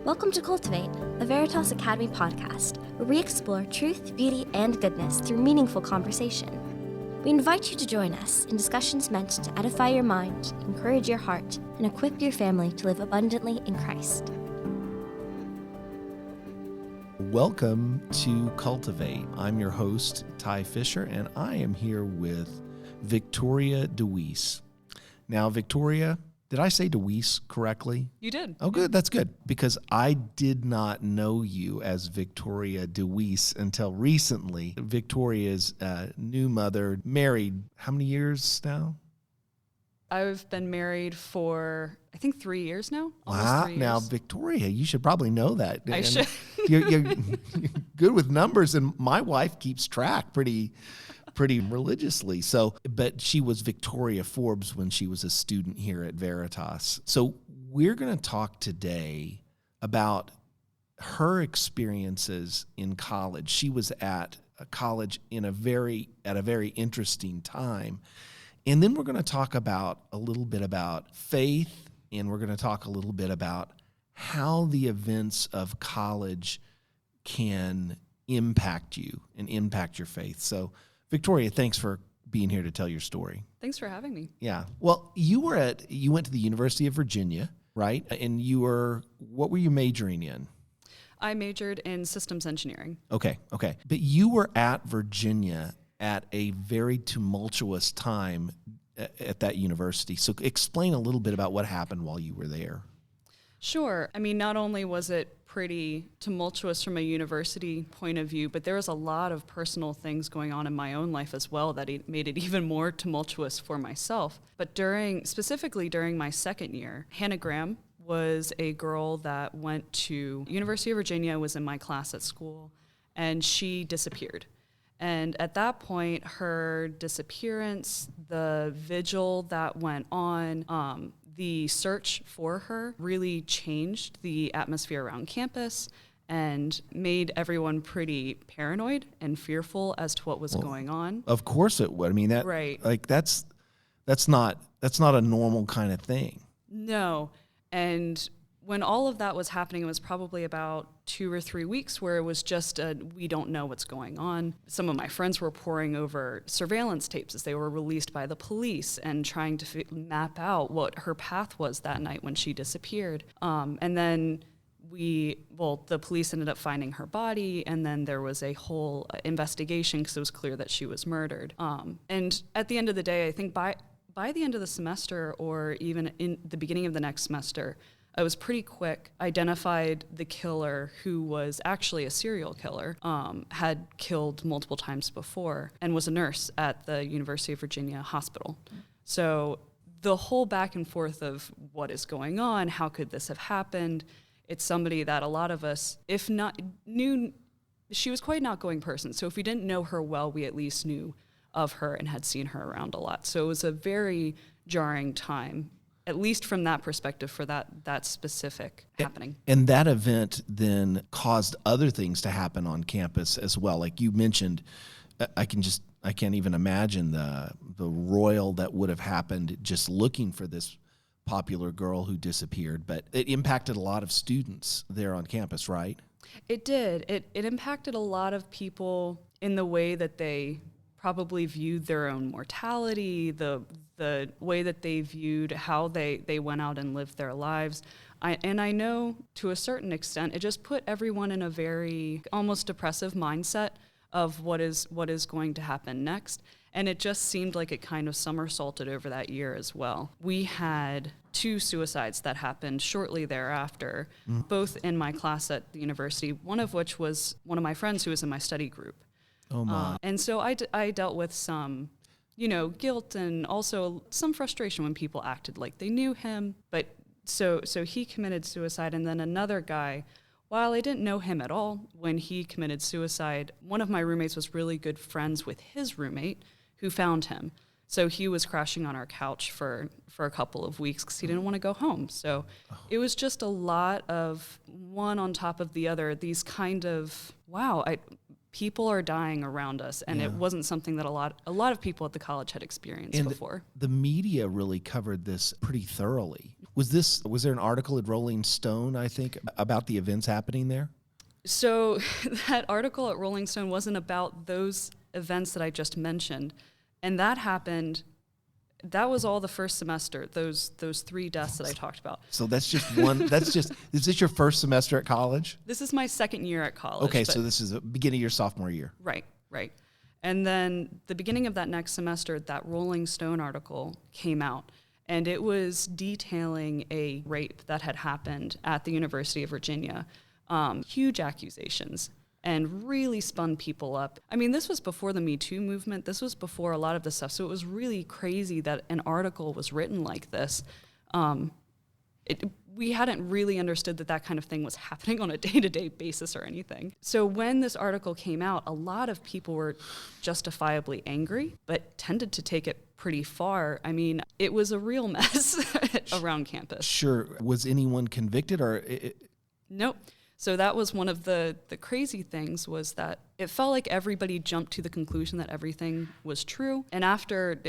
Welcome to Cultivate, a Veritas Academy podcast, where we explore truth, beauty, and goodness through meaningful conversation. We invite you to join us in discussions meant to edify your mind, encourage your heart, and equip your family to live abundantly in Christ. Welcome to Cultivate. I'm your host, Ty Fischer, and I am here with Victoria DeWeese. Now, Victoria, did I say DeWeese correctly? You did. Oh, good. That's good. Because I did not know you as Victoria DeWeese until recently. Victoria's new mother, married how many years now? I've been married for, I think, 3 years now. Wow. 3 years. Now, Victoria, you should probably know that. I should. You're good with numbers, and my wife keeps track pretty religiously. So, but she was Victoria Forbes when she was a student here at Veritas. So we're going to talk today about her experiences in college. She was at a college at a very interesting time. And then we're going to talk about a little bit about faith, and we're going to talk a little bit about how the events of college can impact you and impact your faith. So, Victoria, thanks for being here to tell your story. Thanks for having me. Yeah. Well, you went to the University of Virginia, right? And what were you majoring in? I majored in systems engineering. Okay. But you were at Virginia at a very tumultuous time at that university. So explain a little bit about what happened while you were there. Sure. I mean, not only was it pretty tumultuous from a university point of view, but there was a lot of personal things going on in my own life as well that it made it even more tumultuous for myself. But specifically during my second year, Hannah Graham was a girl that went to University of Virginia, was in my class at school, and she disappeared. And at that point, her disappearance, the vigil that went on, the search for her really changed the atmosphere around campus and made everyone pretty paranoid and fearful as to what was going on. Of course it would. I mean, that's not a normal kind of thing. No. And when all of that was happening, it was probably about 2 or 3 weeks where it was just we don't know what's going on. Some of my friends were poring over surveillance tapes as they were released by the police and trying to map out what her path was that night when she disappeared. And then the police ended up finding her body, and then there was a whole investigation because it was clear that she was murdered. And at the end of the day, I think by the end of the semester or even in the beginning of the next semester, I was pretty quick, identified the killer, who was actually a serial killer, had killed multiple times before, and was a nurse at the University of Virginia hospital. So the whole back and forth of what is going on, how could this have happened, it's somebody that a lot of us, if not knew, she was quite an outgoing person. So if we didn't know her well, we at least knew of her and had seen her around a lot. So it was a very jarring time, at least from that perspective, for that specific happening. And that event then caused other things to happen on campus as well. Like you mentioned, I can't even imagine the roil that would have happened just looking for this popular girl who disappeared. But it impacted a lot of students there on campus, right? It did. It impacted a lot of people in the way that they probably viewed their own mortality, the way that they viewed how they went out and lived their lives. I know to a certain extent, it just put everyone in a very almost depressive mindset of what is going to happen next. And it just seemed like it kind of somersaulted over that year as well. We had 2 suicides that happened shortly thereafter, both in my class at the university, one of which was one of my friends who was in my study group. Oh my. And so I dealt with some, guilt and also some frustration when people acted like they knew him. But so he committed suicide, and then another guy, while I didn't know him at all, when he committed suicide, one of my roommates was really good friends with his roommate who found him. So he was crashing on our couch for a couple of weeks because he didn't want to go home. So it was just a lot of one on top of the other, these kind of, people are dying around us, and it wasn't something that a lot of people at the college had experienced before. The media really covered this pretty thoroughly. Was there an article at Rolling Stone, I think, about the events happening there? So that article at Rolling Stone wasn't about those events that I just mentioned. And that happened, that was all the first semester, those 3 deaths that I talked about. So that's just one, is this your first semester at college? This is my second year at college. Okay, so this is the beginning of your sophomore year. Right. And then the beginning of that next semester, that Rolling Stone article came out, and it was detailing a rape that had happened at the University of Virginia. Huge accusations, and really spun people up. I mean, this was before the Me Too movement. This was before a lot of this stuff. So it was really crazy that an article was written like this. We hadn't really understood that kind of thing was happening on a day-to-day basis or anything. So when this article came out, a lot of people were justifiably angry, but tended to take it pretty far. I mean, it was a real mess around campus. Sure. Was anyone convicted or? Nope. So that was one of the crazy things, was that it felt like everybody jumped to the conclusion that everything was true. And after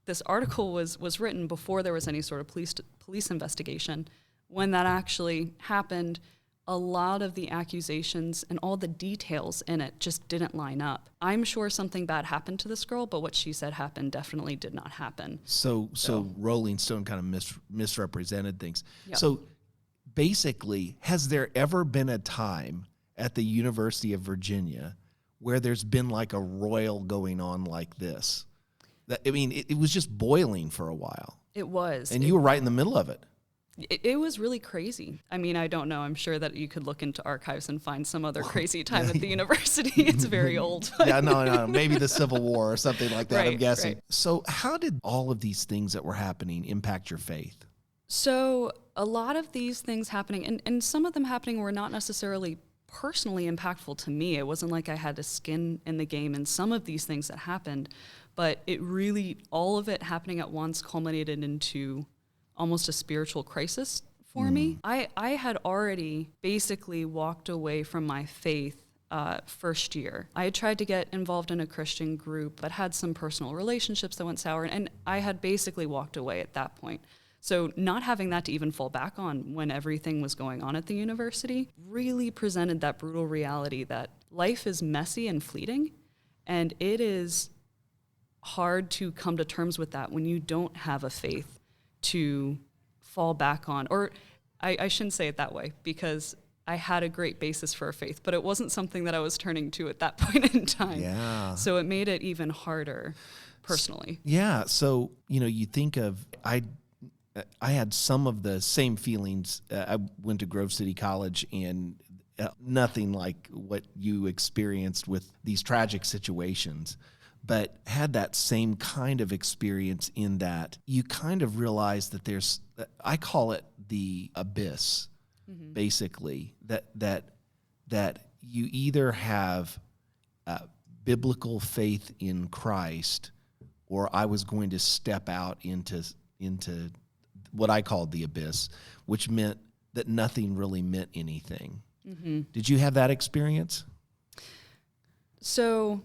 this article was written, before there was any sort of police investigation, when that actually happened, a lot of the accusations and all the details in it just didn't line up. I'm sure something bad happened to this girl, but what she said happened definitely did not happen. So Rolling Stone kind of misrepresented things. Yep. So basically, has there ever been a time at the University of Virginia where there's been like a roil going on like this? It was just boiling for a while. It was. And you were right in the middle of it. It was really crazy. I mean, I don't know. I'm sure that you could look into archives and find some other crazy time at the university. It's very old. Yeah, no. Maybe the Civil War or something like that, Right, I'm guessing. right. So how did all of these things that were happening impact your faith? So a lot of these things happening, and some of them happening were not necessarily personally impactful to me. It wasn't like I had a skin in the game in some of these things that happened, but it really, all of it happening at once culminated into almost a spiritual crisis for me. I had already basically walked away from my faith first year. I had tried to get involved in a Christian group, but had some personal relationships that went sour, and I had basically walked away at that point. So not having that to even fall back on when everything was going on at the university really presented that brutal reality that life is messy and fleeting, and it is hard to come to terms with that when you don't have a faith to fall back on. Or I shouldn't say it that way, because I had a great basis for a faith, but it wasn't something that I was turning to at that point in time. Yeah. So it made it even harder personally. Yeah. So, you think of, I had some of the same feelings. I went to Grove City College, and nothing like what you experienced with these tragic situations, but had that same kind of experience in that you kind of realize that there's, I call it the abyss, basically, that you either have biblical faith in Christ, or I was going to step out into what I called the abyss, which meant that nothing really meant anything. Mm-hmm. Did you have that experience? So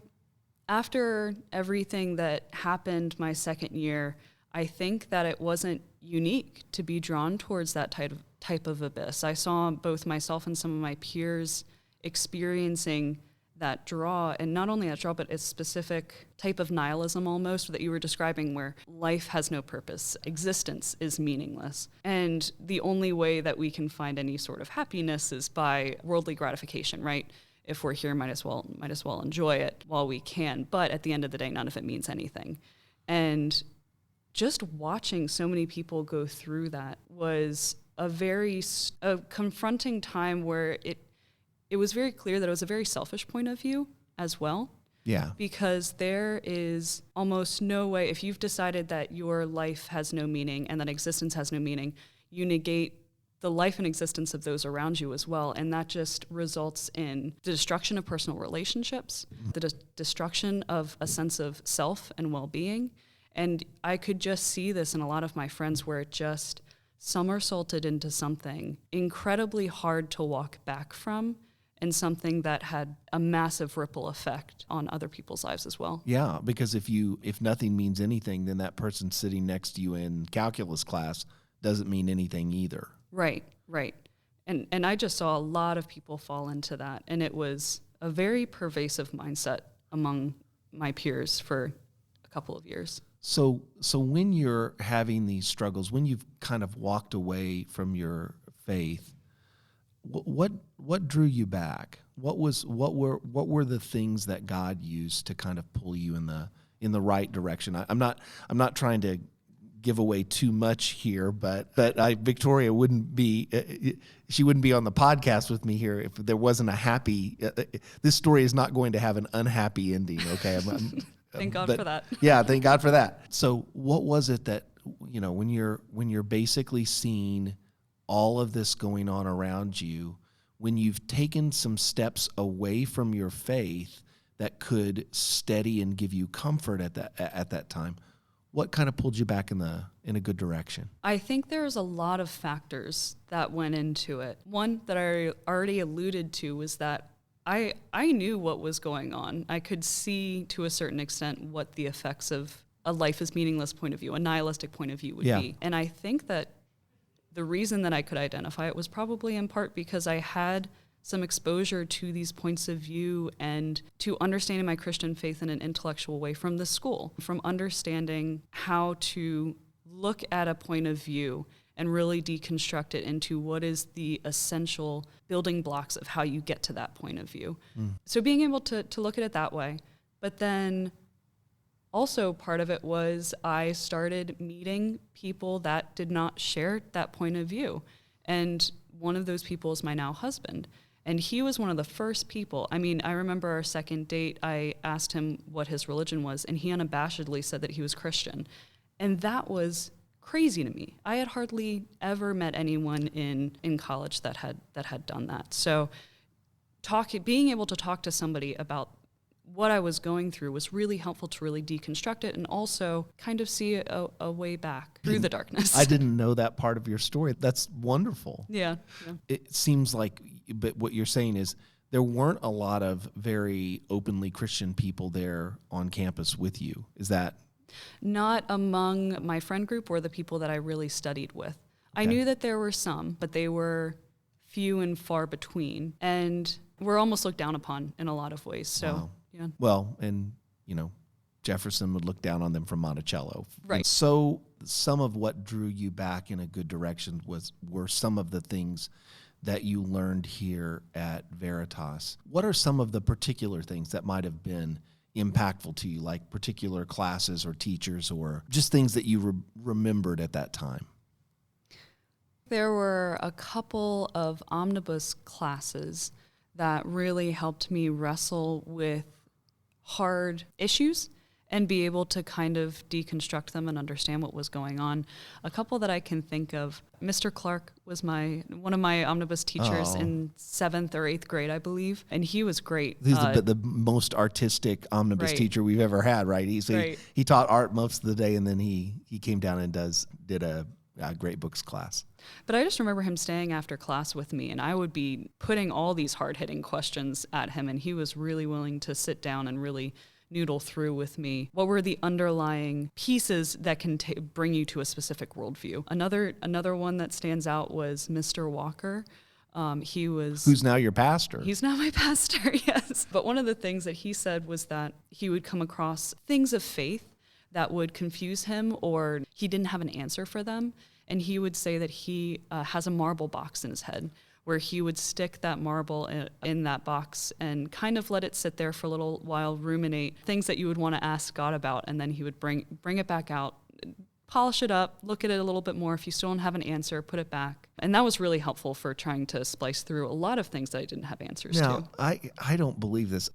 after everything that happened my second year, I think that it wasn't unique to be drawn towards that type of abyss. I saw both myself and some of my peers experiencing that draw, and not only that draw, but a specific type of nihilism almost that you were describing, where life has no purpose, existence is meaningless, and the only way that we can find any sort of happiness is by worldly gratification, right? If we're here, might as well enjoy it while we can. But at the end of the day, none of it means anything. And just watching so many people go through that was a confronting time where it was very clear that it was a very selfish point of view as well. Yeah. Because there is almost no way, if you've decided that your life has no meaning and that existence has no meaning, you negate the life and existence of those around you as well. And that just results in the destruction of personal relationships, the destruction of a sense of self and well-being. And I could just see this in a lot of my friends, where it just somersaulted into something incredibly hard to walk back from, and something that had a massive ripple effect on other people's lives as well. Yeah, because if nothing means anything, then that person sitting next to you in calculus class doesn't mean anything either. Right. And I just saw a lot of people fall into that, and it was a very pervasive mindset among my peers for a couple of years. So when you're having these struggles, when you've kind of walked away from your faith, what drew you back? What were the things that God used to kind of pull you in the right direction? I'm not trying to give away too much here, but Victoria wouldn't be on the podcast with me here if there wasn't a happy. This story is not going to have an unhappy ending. Okay, Thank God for that. Yeah, thank God for that. So, what was it that when you're basically seeing all of this going on around you, when you've taken some steps away from your faith that could steady and give you comfort at that time? What kind of pulled you back in a good direction? I think there's a lot of factors that went into it. One that I already alluded to was that I knew what was going on. I could see to a certain extent what the effects of a life is meaningless point of view, a nihilistic point of view would be. And I think that the reason that I could identify it was probably in part because I had some exposure to these points of view and to understanding my Christian faith in an intellectual way from the school, from understanding how to look at a point of view and really deconstruct it into what is the essential building blocks of how you get to that point of view. So being able to look at it that way, but then also part of it was I started meeting people that did not share that point of view. And one of those people is my now husband. And he was one of the first people. I mean, I remember our second date, I asked him what his religion was, and he unabashedly said that he was Christian. And that was crazy to me. I had hardly ever met anyone in college that had done that. So being able to talk to somebody about what I was going through was really helpful to really deconstruct it and also kind of see a way back through the darkness. I didn't know that part of your story. That's wonderful. Yeah. It seems like, but what you're saying is there weren't a lot of very openly Christian people there on campus with you. Is that? Not among my friend group or the people that I really studied with. I knew that there were some, but they were few and far between. And we're almost looked down upon in a lot of ways. So, wow. Yeah. Well, and, Jefferson would look down on them from Monticello. Right. And so some of what drew you back in a good direction were some of the things that you learned here at Veritas. What are some of the particular things that might have been impactful to you, like particular classes or teachers or just things that you remembered at that time? There were a couple of omnibus classes that really helped me wrestle with hard issues and be able to kind of deconstruct them and understand what was going on. A couple that I can think of, Mr. Clark was one of my omnibus teachers in 7th or 8th grade, I believe, and he was great. He's the most artistic omnibus teacher we've ever had, right? He taught art most of the day, and then he came down and did a great books class. But I just remember him staying after class with me, and I would be putting all these hard-hitting questions at him, and he was really willing to sit down and really noodle through with me what were the underlying pieces that can bring you to a specific worldview. Another one that stands out was Mr. Walker. Who's now your pastor. He's now my pastor, yes. But one of the things that he said was that he would come across things of faith that would confuse him or he didn't have an answer for them. And he would say that he has a marble box in his head where he would stick that marble in that box and kind of let it sit there for a little while, ruminate, things that you would want to ask God about, and then he would bring it back out, polish it up, look at it a little bit more. If you still don't have an answer, put it back. And that was really helpful for trying to splice through a lot of things that I didn't have answers to. I don't believe this.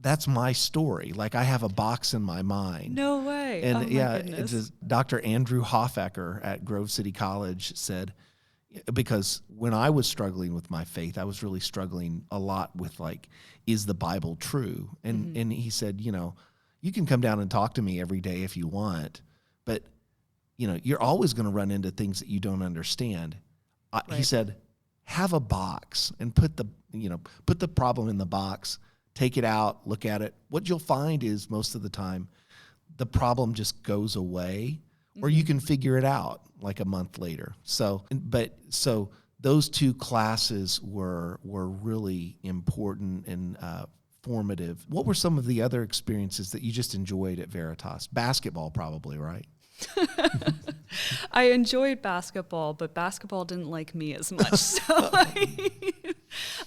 That's my story. I have a box in my mind. No way. And goodness. It's Dr. Andrew Hofecker at Grove City College said, because when I was struggling with my faith, I was really struggling a lot with is the Bible true? And and he said, you can come down and talk to me every day if you want, but you're always going to run into things that you don't understand. Right. He said, have a box and put the problem in the box. Take it out, look at it. What you'll find is most of the time, the problem just goes away or you can figure it out like a month later. So those two classes were really important and formative. What were some of the other experiences that you just enjoyed at Veritas? Basketball, probably, right? I enjoyed basketball, but basketball didn't like me as much. So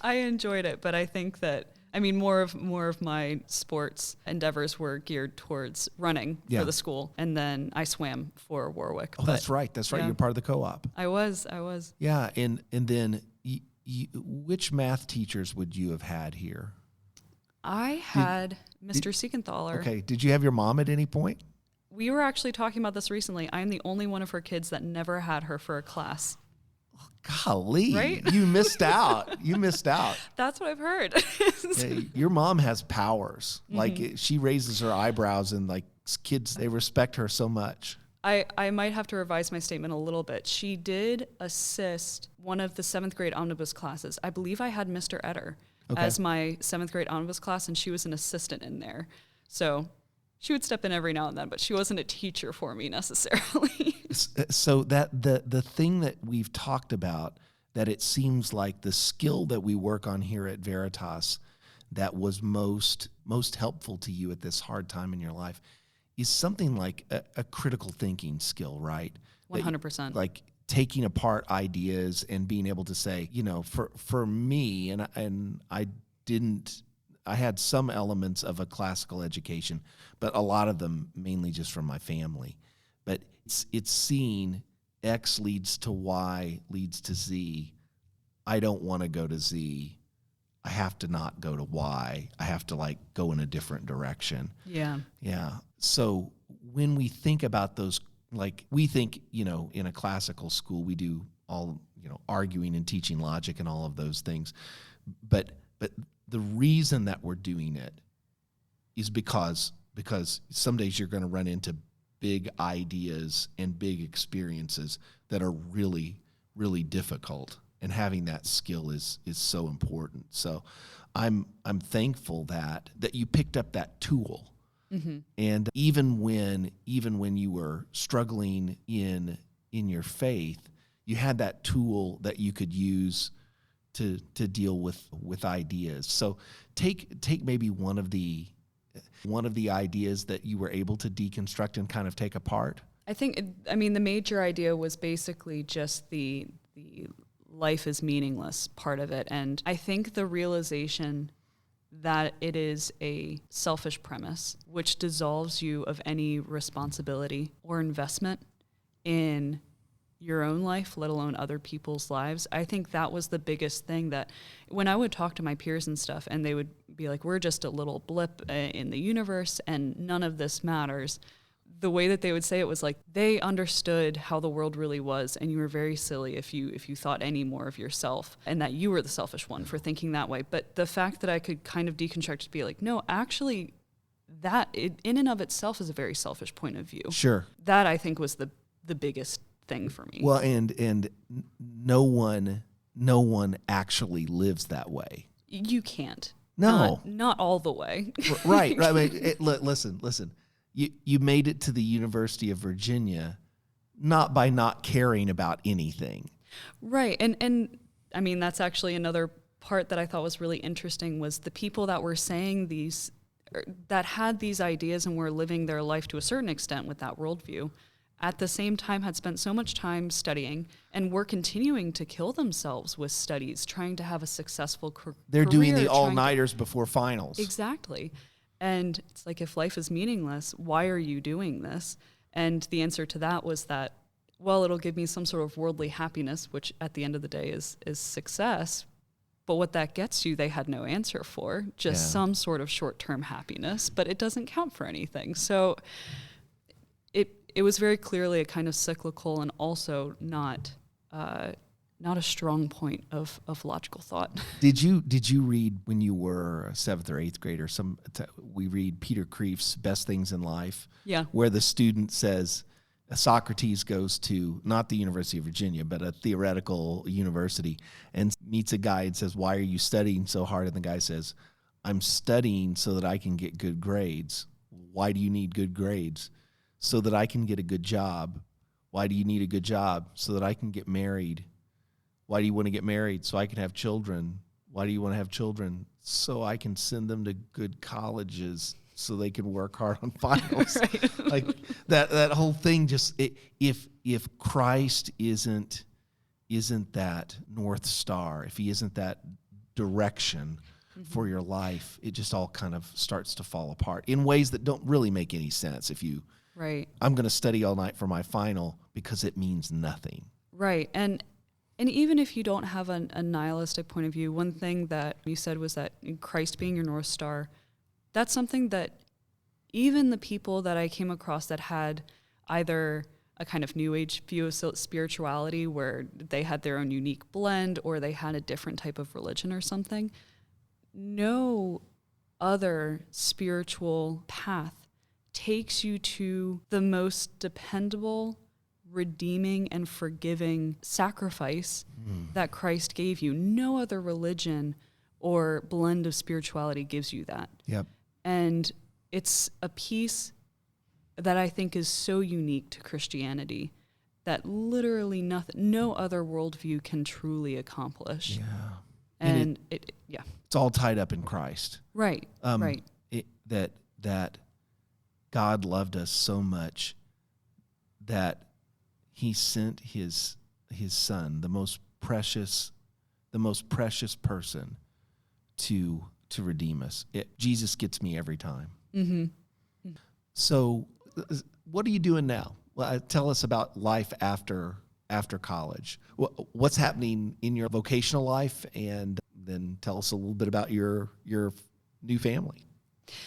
I enjoyed it, but I think that more of my sports endeavors were geared towards running for the school, and then I swam for Warwick. Oh, that's right. That's right. Yeah. You're part of the co-op. I was. Yeah, and then which math teachers would you have had here? I had Mr. Siegenthaler. Okay. Did you have your mom at any point? We were actually talking about this recently. I'm the only one of her kids that never had her for a class. Golly, right? You missed out. You missed out. That's what I've heard. Hey, your mom has powers. Mm-hmm. Like she raises her eyebrows, and like kids, they respect her so much. I might have to revise my statement a little bit. She did assist one of the 7th grade omnibus classes. I believe I had Mr. Etter as my 7th grade omnibus class, and she was an assistant in there. So she would step in every now and then, but she wasn't a teacher for me necessarily. So that the thing that we've talked about, that it seems like the skill that we work on here at Veritas that was most helpful to you at this hard time in your life is something like a critical thinking skill, right? 100%. Like taking apart ideas and being able to say, for me, and I had some elements of a classical education, but a lot of them mainly just from my family. But it's seeing X leads to Y leads to Z. I don't want to go to Z. I have to not go to Y. I have to go in a different direction. Yeah. Yeah. So when we think about those, we think, in a classical school, we do all, arguing and teaching logic and all of those things. But the reason that we're doing it is because some days you're going to run into big ideas and big experiences that are really, really difficult, and having that skill is so important. So I'm thankful that you picked up that tool. Mm-hmm. And even when you were struggling in your faith, you had that tool that you could use to deal with ideas. So take maybe one of the ideas that you were able to deconstruct and kind of take apart. I think the major idea was basically just the life is meaningless part of it, and I think the realization that it is a selfish premise which dissolves you of any responsibility or investment in your own life, let alone other people's lives. I think that was the biggest thing, that when I would talk to my peers and stuff, and they would be like, we're just a little blip in the universe and none of this matters. The way that they would say it was like they understood how the world really was, and you were very silly if you thought any more of yourself, and that you were the selfish one for thinking that way. But the fact that I could kind of deconstruct to be like, no, actually, that in and of itself is a very selfish point of view. Sure. That I think was the biggest thing for me. Well, and no one actually lives that way. You can't. No, not all the way. Right. I mean, listen. You made it to the University of Virginia not by not caring about anything. Right. And I mean, that's actually another part that I thought was really interesting, was the people that were saying these, that had these ideas and were living their life to a certain extent with that worldview, at the same time had spent so much time studying and were continuing to kill themselves with studies, trying to have a successful career. They're doing the all-nighters before finals. Exactly. And it's like, if life is meaningless, why are you doing this? And the answer to that was that, well, it'll give me some sort of worldly happiness, which at the end of the day is success. But what that gets you, they had no answer for, just some sort of short-term happiness, but it doesn't count for anything. So it was very clearly a kind of cyclical and also not a strong point of logical thought. Did you read when you were a 7th or 8th grader? We read Peter Kreeft's Best Things in Life, where the student says Socrates goes to not the University of Virginia, but a theoretical university, and meets a guy and says, "Why are you studying so hard?" And the guy says, "I'm studying so that I can get good grades." "Why do you need good grades?" So that I can get a good job. Why do you need a good job? So that I can get married. Why do you want to get married? So I can have children. Why do you want to have children? So I can send them to good colleges so they can work hard on finals. Right. Like that whole thing if Christ isn't that North Star, if he isn't that direction for your life, it just all kind of starts to fall apart in ways that don't really make any sense. Right. I'm going to study all night for my final because it means nothing. Right. And even if you don't have a nihilistic point of view, one thing that you said was that Christ being your North Star, that's something that even the people that I came across that had either a kind of new age view of spirituality where they had their own unique blend or they had a different type of religion or something, no other spiritual path takes you to the most dependable, redeeming, and forgiving sacrifice that Christ gave you. No other religion or blend of spirituality gives you that. Yep. And it's a piece that I think is so unique to Christianity that literally no other worldview can truly accomplish. Yeah. And it's all tied up in Christ. Right. Right. That God loved us so much that he sent his son, the most precious person to redeem us. Jesus gets me every time. Mm-hmm. So what are you doing now? Well, tell us about life after college. What's happening in your vocational life, and then tell us a little bit about your new family.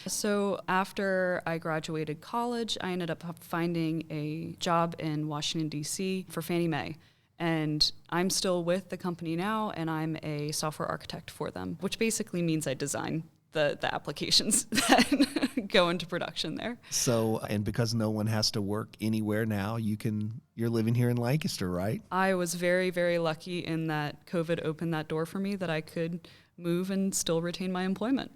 So after I graduated college, I ended up finding a job in Washington, D.C. for Fannie Mae. And I'm still with the company now, and I'm a software architect for them, which basically means I design the applications that go into production there. So, and because no one has to work anywhere now, you're living here in Lancaster, right? I was very, very lucky in that COVID opened that door for me that I could move and still retain my employment.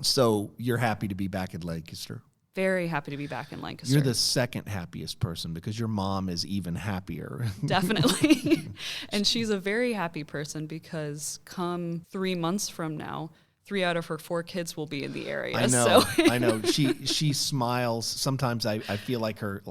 So you're happy to be back in Lancaster? Very happy to be back in Lancaster. You're the second happiest person because your mom is even happier. Definitely. And she's a very happy person because come 3 months from now, 3 out of her 4 kids will be in the area. I know. So. I know. She smiles. Sometimes I feel like her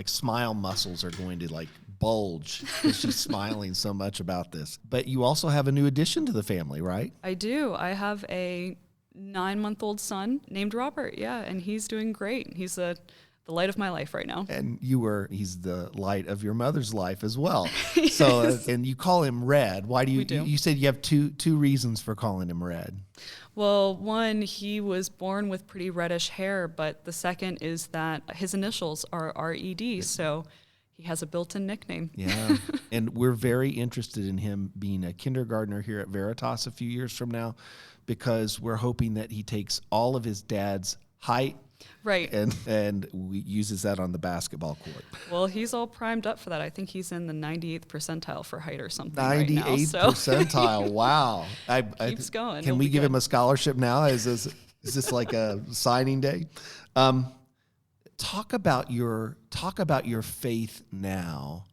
smile muscles are going to bulge because she's smiling so much about this. But you also have a new addition to the family, right? I do. I have a 9-month-old son named Robert. Yeah, and he's doing great. He's the light of my life right now. And he's the light of your mother's life as well. So, and you call him Red. Why do you? You said you have two reasons for calling him Red. Well, one, he was born with pretty reddish hair, but the second is that his initials are R.E.D., so he has a built-in nickname. Yeah, and we're very interested in him being a kindergartner here at Veritas a few years from now, because we're hoping that he takes all of his dad's height, right, and uses that on the basketball court. Well, he's all primed up for that. I think he's in the 98th percentile for height or something 98th right now. 98th percentile. Wow. Keeps going. Can we give him a scholarship now? Is this like a signing day? Talk about your faith now,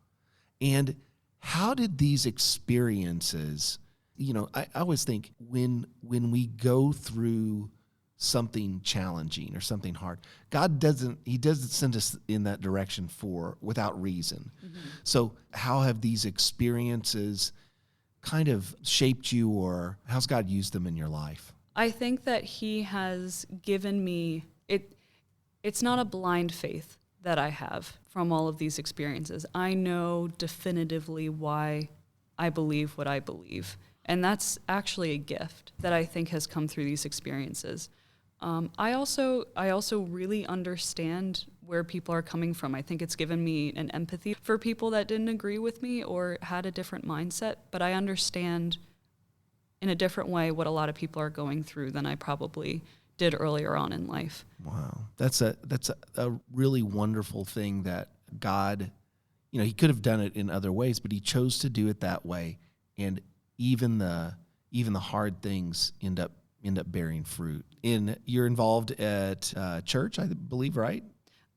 and how did these experiences? I always think when we go through something challenging or something hard, God doesn't send us in that direction without reason. Mm-hmm. So how have these experiences kind of shaped you, or how's God used them in your life? I think that he has given me it's not a blind faith that I have from all of these experiences. I know definitively why I believe what I believe. And that's actually a gift that I think has come through these experiences. I also really understand where people are coming from. I think it's given me an empathy for people that didn't agree with me or had a different mindset, but I understand in a different way what a lot of people are going through than I probably did earlier on in life. Wow. That's a really wonderful thing that God, he could have done it in other ways, but he chose to do it that way. And even the hard things end up bearing fruit. You're involved at church, I believe, right?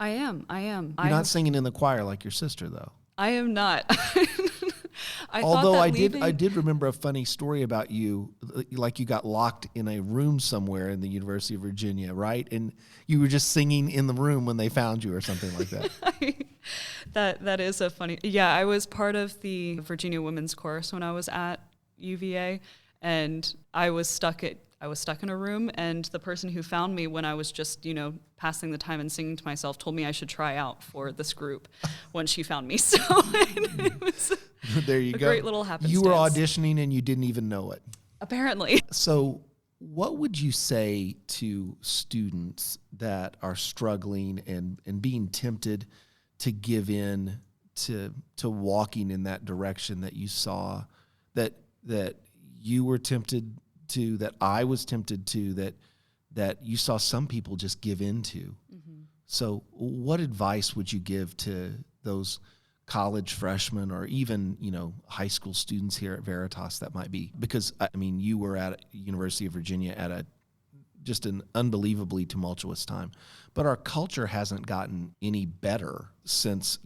I am. You're not singing in the choir like your sister, though. I am not. Although I did remember a funny story about you, like you got locked in a room somewhere in the University of Virginia, right? And you were just singing in the room when they found you or something like that. That is a funny. Yeah, I was part of the Virginia Women's Chorus when I was at UVA, and I was stuck in a room, and the person who found me when I was just, passing the time and singing to myself told me I should try out for this group when she found me. So it was there you go. Great little happenstance. You were auditioning and you didn't even know it. Apparently. So what would you say to students that are struggling and being tempted to give in to walking in that direction that you saw, that you were tempted to, that I was tempted to, that you saw some people just give into? Mm-hmm. So what advice would you give to those college freshmen or even, high school students here at Veritas that might be? Because, you were at University of Virginia at just an unbelievably tumultuous time. But our culture hasn't gotten any better since,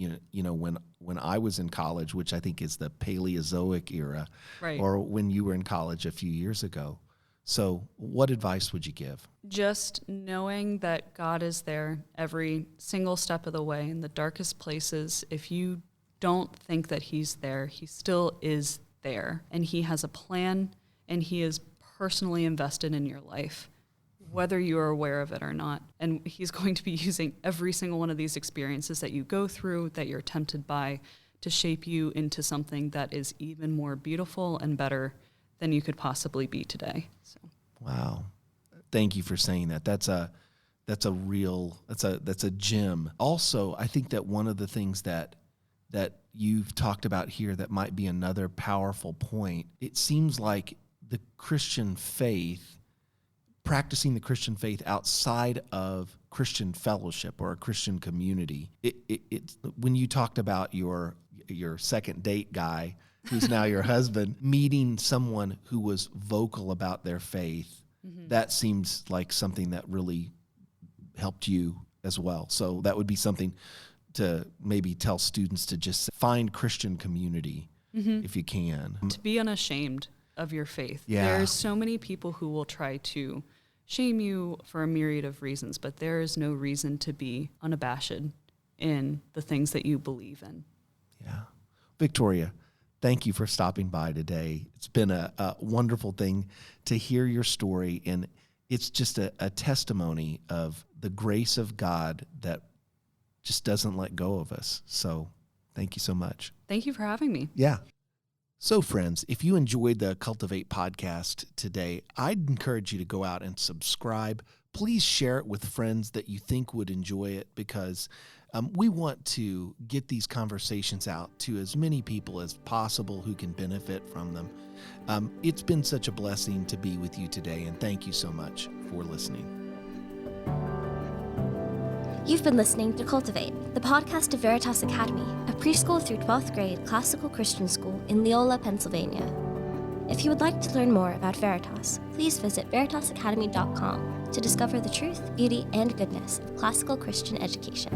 when I was in college, which I think is the Paleozoic era, right, or when you were in college a few years ago. So what advice would you give? Just knowing that God is there every single step of the way in the darkest places. If you don't think that he's there, he still is there. And he has a plan, and he is personally invested in your life, whether you are aware of it or not. And he's going to be using every single one of these experiences that you go through, that you're tempted by, to shape you into something that is even more beautiful and better than you could possibly be today. So. Wow. Thank you for saying that. That's a gem. Also, I think that one of the things that you've talked about here that might be another powerful point, it seems like the Christian faith, practicing the Christian faith outside of Christian fellowship or a Christian community, it when you talked about your second date guy, who's now your husband, meeting someone who was vocal about their faith, mm-hmm, that seems like something that really helped you as well. So that would be something to maybe tell students to just find Christian community, mm-hmm, if you can. To be unashamed of your faith. Yeah. There's so many people who will try to shame you for a myriad of reasons, but there is no reason to be unabashed in the things that you believe in. Yeah. Victoria, thank you for stopping by today. It's been a wonderful thing to hear your story, and it's just a testimony of the grace of God that just doesn't let go of us. So thank you so much. Thank you for having me. Yeah. So friends, if you enjoyed the Cultivate podcast today, I'd encourage you to go out and subscribe. Please share it with friends that you think would enjoy it, because we want to get these conversations out to as many people as possible who can benefit from them. It's been such a blessing to be with you today, and thank you so much for listening. You've been listening to Cultivate, the podcast of Veritas Academy, a preschool through 12th grade classical Christian school in Leola, Pennsylvania. If you would like to learn more about Veritas, please visit veritasacademy.com to discover the truth, beauty, and goodness of classical Christian education.